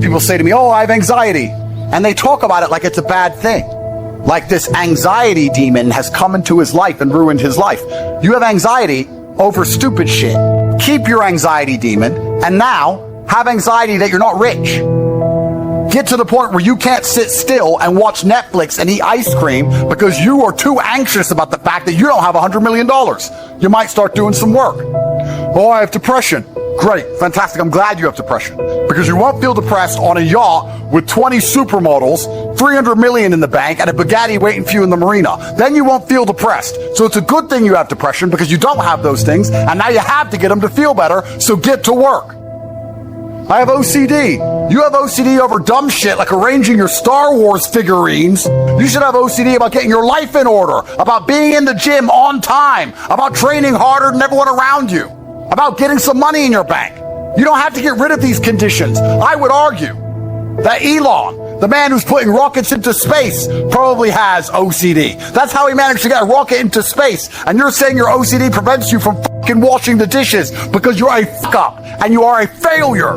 People say to me, oh, I have anxiety. And they talk about it like it's a bad thing. Like this anxiety demon has come into his life and ruined his life. You have anxiety over stupid shit. Keep your anxiety demon, and now have anxiety that you're not rich. Get to the point where you can't sit still and watch Netflix and eat ice cream because you are too anxious about the fact that you don't have $100 million. You might start doing some work. Oh, I have depression. Great, fantastic. I'm glad you have depression because you won't feel depressed on a yacht with 20 supermodels, 300 million in the bank, and a Bugatti waiting for you in the marina. Then you won't feel depressed. So it's a good thing you have depression because you don't have those things, and now you have to get them to feel better, so get to work. I have OCD. You have OCD over dumb shit like arranging your Star Wars figurines. You should have OCD about getting your life in order, about being in the gym on time, about training harder than everyone around you, about getting some money in your bank. You don't have to get rid of these conditions. I would argue that Elon, the man who's putting rockets into space, probably has OCD. That's how he managed to get a rocket into space. And you're saying your OCD prevents you from fucking washing the dishes because you're a fuck up and you are a failure.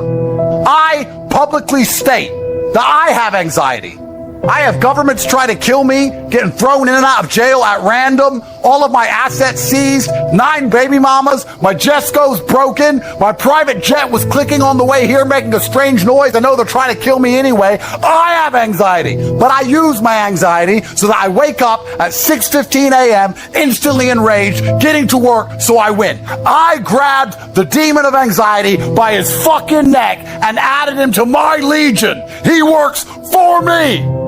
I publicly state that I have anxiety. I have governments try to kill me, getting thrown in and out of jail at random, all of my assets seized, 9 baby mamas, my Jesco's broken, my private jet was clicking on the way here making a strange noise. I know they're trying to kill me anyway. I have anxiety, but I use my anxiety so that I wake up at 6:15 a.m. instantly enraged, getting to work so I win. I grabbed the demon of anxiety by his fucking neck and added him to my legion. He works for me.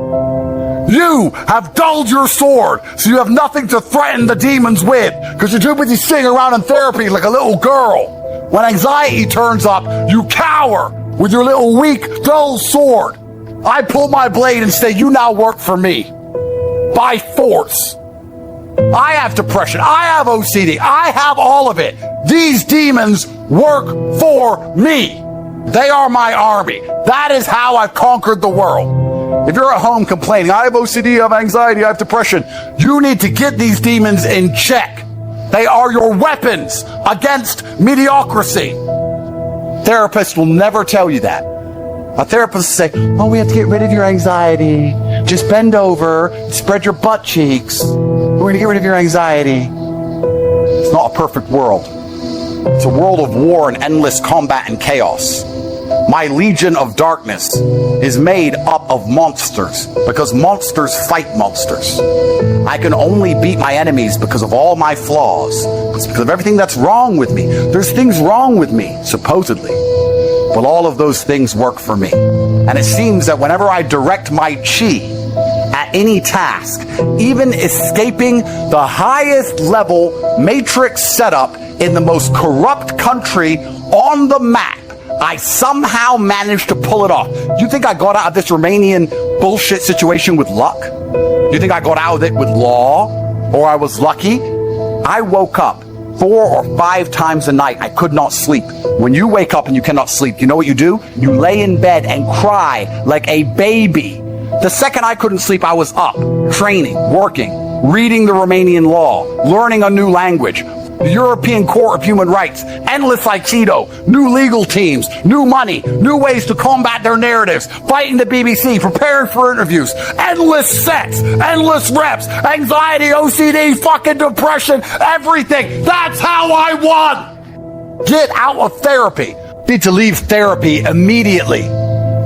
You have dulled your sword, so you have nothing to threaten the demons with, because you're too busy sitting around in therapy like a little girl. When anxiety turns up, you cower with your little weak, dull sword. I pull my blade and say, you now work for me. By force. I have depression. I have OCD. I have all of it. These demons work for me. They are my army. That is how I've conquered the world. If you're at home complaining, I have OCD, I have anxiety, I have depression, you need to get these demons in check. They are your weapons against mediocrity. Therapists will never tell you that. A therapist will say, oh, we have to get rid of your anxiety. Just bend over, spread your butt cheeks. We're going to get rid of your anxiety. It's not a perfect world. It's a world of war and endless combat and chaos. My legion of darkness is made up of monsters because monsters fight monsters. I can only beat my enemies because of all my flaws. It's because of everything that's wrong with me. There's things wrong with me, supposedly. But all of those things work for me. And it seems that whenever I direct my chi at any task, even escaping the highest level matrix setup in the most corrupt country on the map, I somehow managed to pull it off. You think I got out of this Romanian bullshit situation with luck? You think I got out of it with law? Or I was lucky? I woke up 4 or 5 times a night. I could not sleep. When you wake up and you cannot sleep, you know what you do? You lay in bed and cry like a baby. The second I couldn't sleep, I was up, training, working, reading the Romanian law, learning a new language, the European Court of Human Rights, endless Aikido, new legal teams, new money, new ways to combat their narratives, fighting the BBC, preparing for interviews, endless sets, endless reps, anxiety, OCD, fucking depression, everything. That's how I won. Get out of therapy. Need to leave therapy immediately.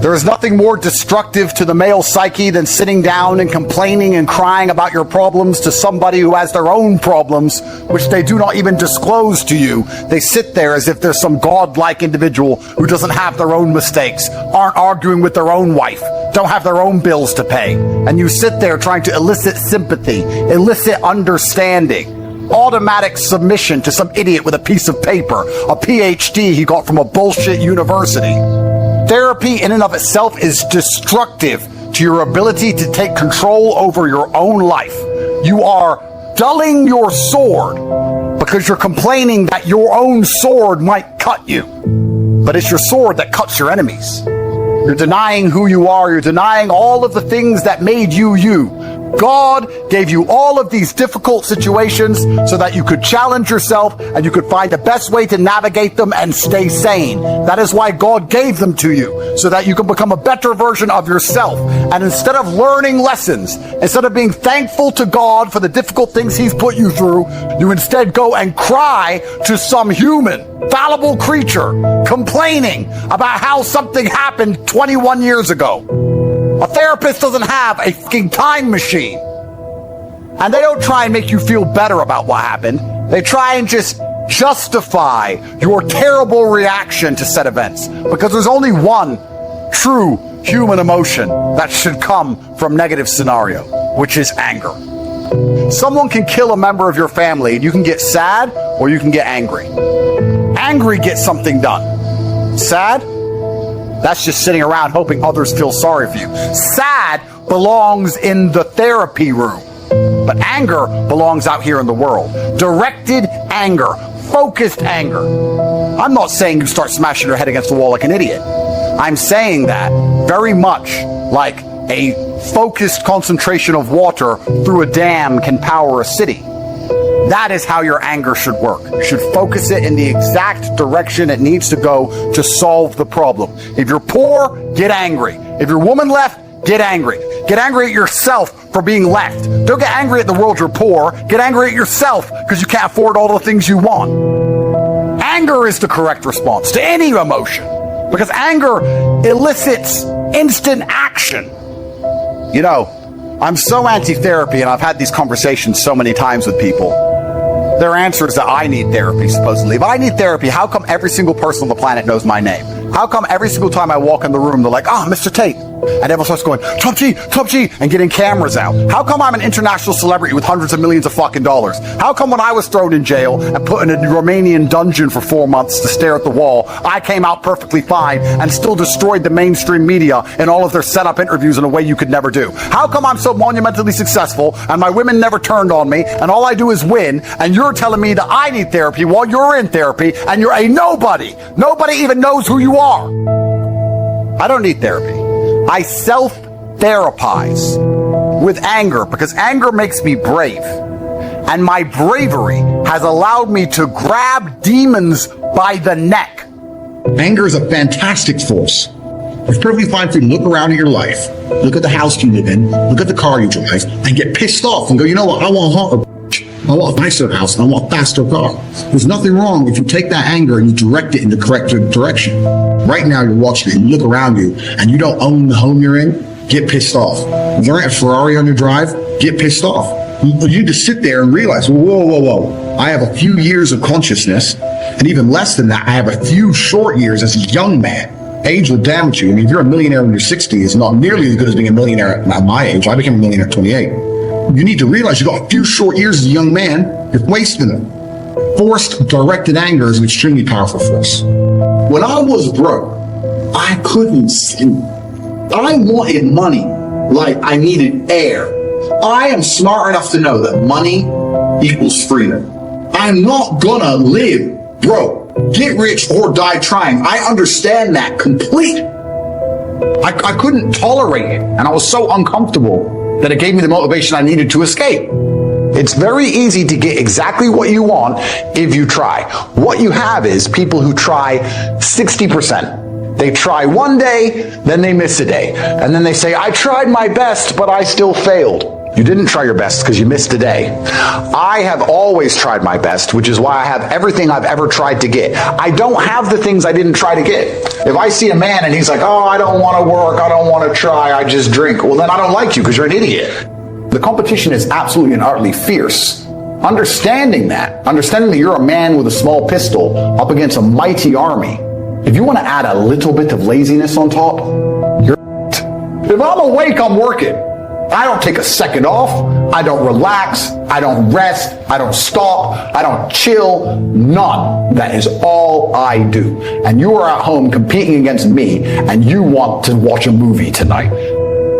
There is nothing more destructive to the male psyche than sitting down and complaining and crying about your problems to somebody who has their own problems, which they do not even disclose to you. They sit there as if there's some godlike individual who doesn't have their own mistakes, aren't arguing with their own wife, don't have their own bills to pay. And you sit there trying to elicit sympathy, elicit understanding, automatic submission to some idiot with a piece of paper, a PhD he got from a bullshit university. Therapy in and of itself is destructive to your ability to take control over your own life. You are dulling your sword because you're complaining that your own sword might cut you. But it's your sword that cuts your enemies. You're denying who you are. You're denying all of the things that made you you. God gave you all of these difficult situations so that you could challenge yourself and you could find the best way to navigate them and stay sane. That is why God gave them to you, so that you can become a better version of yourself. And instead of learning lessons, instead of being thankful to God for the difficult things He's put you through, you instead go and cry to some human, fallible creature, complaining about how something happened 21 years ago. A therapist doesn't have a fucking time machine. And they don't try and make you feel better about what happened. They try and just justify your terrible reaction to said events. Because there's only one true human emotion that should come from negative scenario, which is anger. Someone can kill a member of your family and you can get sad or you can get angry. Angry gets something done. Sad? That's just sitting around hoping others feel sorry for you. Sad belongs in the therapy room. But anger belongs out here in the world. Directed anger. Focused anger. I'm not saying you start smashing your head against the wall like an idiot. I'm saying that very much like a focused concentration of water through a dam can power a city. That is how your anger should work. You should focus it in the exact direction it needs to go to solve the problem. If you're poor, get angry. If your woman left, get angry. Get angry at yourself for being left. Don't get angry at the world you're poor. Get angry at yourself because you can't afford all the things you want. Anger is the correct response to any emotion because anger elicits instant action. You know, I'm so anti-therapy, and I've had these conversations so many times with people. Their answer is that I need therapy, supposedly. If I need therapy, how come every single person on the planet knows my name? How come every single time I walk in the room, they're like, Mr. Tate? And everyone starts going, Top G, and getting cameras out. How come I'm an international celebrity with hundreds of millions of fucking dollars? How come when I was thrown in jail and put in a Romanian dungeon for 4 months to stare at the wall, I came out perfectly fine and still destroyed the mainstream media in all of their setup interviews in a way you could never do? How come I'm so monumentally successful and my women never turned on me and all I do is win, and you're telling me that I need therapy while you're in therapy and you're a nobody? Nobody even knows who you are. I don't need therapy. I self-therapize with anger because anger makes me brave. And my bravery has allowed me to grab demons by the neck. Anger is a fantastic force. It's perfectly fine for you to look around at your life, look at the house you live in, look at the car you drive, and get pissed off and go, you know what, I want a nicer house, and I want a faster car. There's nothing wrong if you take that anger and you direct it in the correct direction. Right now you're watching it and you look around you and you don't own the home you're in, get pissed off. If there ain't a Ferrari on your drive, get pissed off. You just sit there and realize, whoa. I have a few years of consciousness, and even less than that, I have a few short years as a young man. Age will damage you. I mean, if you're a millionaire in your 60s, it's not nearly as good as being a millionaire at my age. I became a millionaire at 28. You need to realize you got a few short years as a young man, you're wasting them. Forced directed anger is an extremely powerful force. When I was broke, I couldn't sleep. I wanted money like I needed air. I am smart enough to know that money equals freedom. I'm not gonna live broke, get rich, or die trying. I understand that completely. I couldn't tolerate it, and I was so uncomfortable that it gave me the motivation I needed to escape. It's very easy to get exactly what you want if you try. What you have is people who try 60%. They try one day, then they miss a day. And then they say, I tried my best, but I still failed. You didn't try your best because you missed a day. I have always tried my best, which is why I have everything I've ever tried to get. I don't have the things I didn't try to get. If I see a man and he's like, I don't want to work, I don't want to try, I just drink, well, then I don't like you because you're an idiot. The competition is absolutely and utterly fierce. Understanding that you're a man with a small pistol up against a mighty army, if you want to add a little bit of laziness on top, you're If I'm awake, I'm working. I don't take a second off. I don't relax. I don't rest. I don't stop. I don't chill. None. That is all I do. And you are at home competing against me, and you want to watch a movie tonight.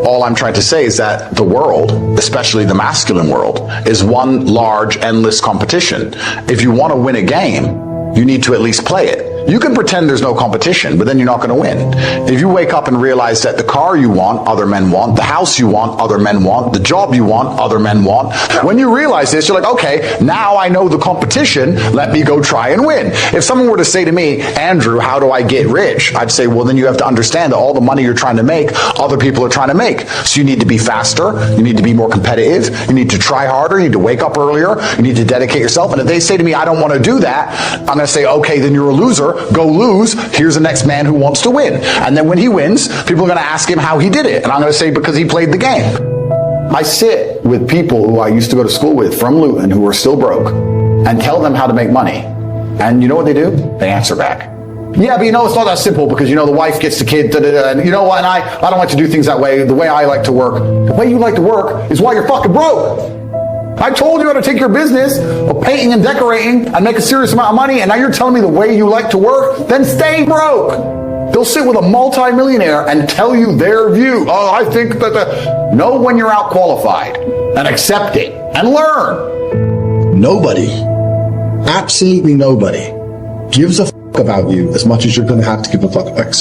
All I'm trying to say is that the world, especially the masculine world, is one large, endless competition. If you want to win a game, you need to at least play it. You can pretend there's no competition, but then you're not going to win. If you wake up and realize that the car you want, other men want, the house you want, other men want, the job you want, other men want, when you realize this, you're like, okay, now I know the competition, let me go try and win. If someone were to say to me, Andrew, how do I get rich? I'd say, well, then you have to understand that all the money you're trying to make, other people are trying to make. So you need to be faster, you need to be more competitive, you need to try harder, you need to wake up earlier, you need to dedicate yourself. And if they say to me, I don't want to do that, I'm going to say, okay, then you're a loser. Go lose. Here's the next man who wants to win. And then when he wins, people are going to ask him how he did it. And I'm going to say, because he played the game. I sit with people who I used to go to school with from Luton who are still broke and tell them how to make money. And you know what they do? They answer back. Yeah, but you know, it's not that simple because, you know, the wife gets the kid, and you know what, and I don't like to do things that way. The way I like to work, the way you like to work is why you're fucking broke. I told you how to take your business of painting and decorating and make a serious amount of money, and now you're telling me the way you like to work? Then stay broke. They'll sit with a multi-millionaire and tell you their view. Oh, I think that know when you're out qualified and accept it and learn. Nobody, absolutely nobody, gives a fuck about you as much as you're going to have to give a fuck about.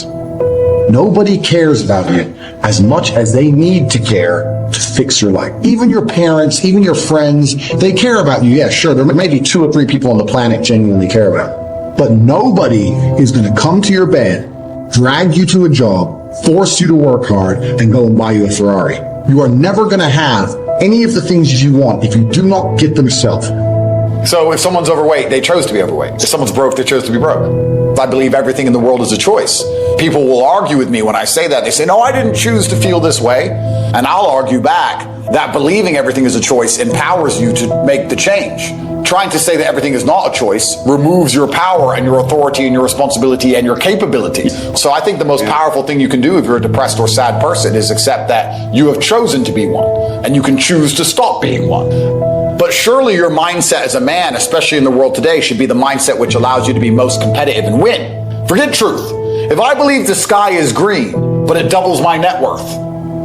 Nobody cares about you as much as they need to care to fix your life. Even your parents, even your friends, they care about you. Yeah, sure, there may be 2 or 3 people on the planet genuinely care about you. But nobody is going to come to your bed, drag you to a job, force you to work hard, and go and buy you a Ferrari. You are never going to have any of the things you want if you do not get them yourself. So if someone's overweight, they chose to be overweight. If someone's broke, they chose to be broke. I believe everything in the world is a choice. People will argue with me when I say that. They say, no, I didn't choose to feel this way. And I'll argue back that believing everything is a choice empowers you to make the change. Trying to say that everything is not a choice removes your power and your authority and your responsibility and your capability. So I think the most powerful thing you can do if you're a depressed or sad person is accept that you have chosen to be one and you can choose to stop being one. But surely your mindset as a man, especially in the world today, should be the mindset which allows you to be most competitive and win. Forget truth. If I believe the sky is green, but it doubles my net worth,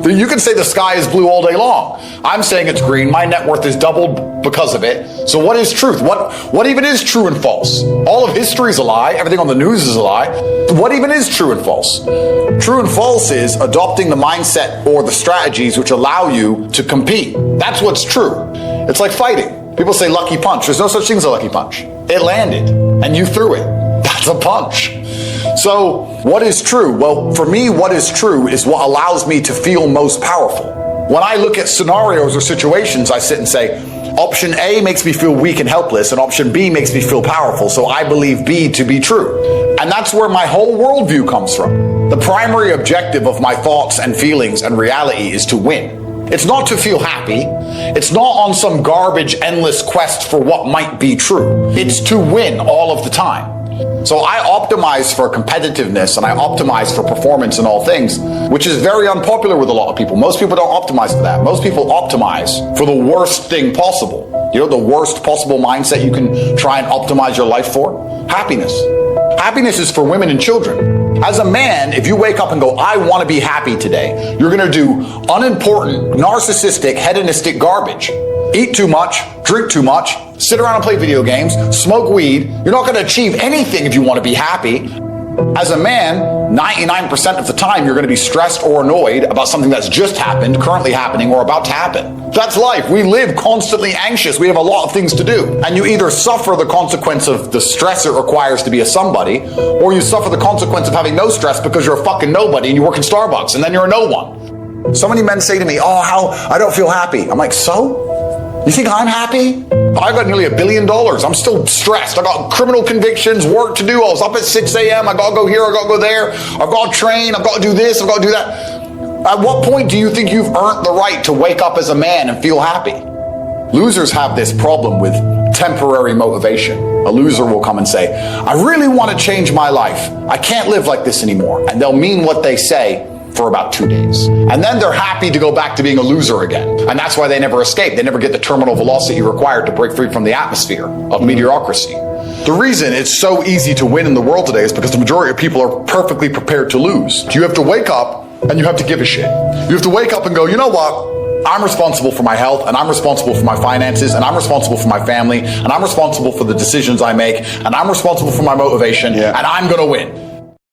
then you can say the sky is blue all day long. I'm saying it's green. My net worth is doubled because of it. So what is truth? What even is true and false? All of history is a lie. Everything on the news is a lie. What even is true and false? True and false is adopting the mindset or the strategies which allow you to compete. That's what's true. It's like fighting. People say lucky punch. There's no such thing as a lucky punch. It landed and you threw it. That's a punch. So what is true? Well, for me, what is true is what allows me to feel most powerful. When I look at scenarios or situations, I sit and say, option A makes me feel weak and helpless, and option B makes me feel powerful. So I believe B to be true. And that's where my whole worldview comes from. The primary objective of my thoughts and feelings and reality is to win. It's not to feel happy. It's not on some garbage, endless quest for what might be true. It's to win all of the time. So I optimize for competitiveness and I optimize for performance in all things, which is very unpopular with a lot of people. Most people don't optimize for that. Most people optimize for the worst thing possible. You know, the worst possible mindset you can try and optimize your life for? Happiness. Happiness is for women and children. As a man, if you wake up and go, I want to be happy today, you're going to do unimportant, narcissistic, hedonistic garbage. Eat too much, drink too much, sit around and play video games, smoke weed. You're not going to achieve anything if you want to be happy. As a man, 99% of the time, you're going to be stressed or annoyed about something that's just happened, currently happening, or about to happen. That's life. We live constantly anxious. We have a lot of things to do. And you either suffer the consequence of the stress it requires to be a somebody, or you suffer the consequence of having no stress because you're a fucking nobody and you work in Starbucks and then you're a no one. So many men say to me, oh, how I don't feel happy. I'm like, so? You think I'm happy? I got nearly $1 billion. I'm still stressed. I got criminal convictions, work to do. I was up at 6 a.m. I got to go here. I got to go there. I've got to train. I've got to do this. I've got to do that. At what point do you think you've earned the right to wake up as a man and feel happy? Losers have this problem with temporary motivation. A loser will come and say, I really want to change my life. I can't live like this anymore. And they'll mean what they say for about 2 days. And then they're happy to go back to being a loser again. And that's why they never escape. They never get the terminal velocity required to break free from the atmosphere of mediocrity. The reason it's so easy to win in the world today is because the majority of people are perfectly prepared to lose. You have to wake up and you have to give a shit. You have to wake up and go, you know what? I'm responsible for my health, and I'm responsible for my finances, and I'm responsible for my family, and I'm responsible for the decisions I make, and I'm responsible for my motivation, and I'm going to win.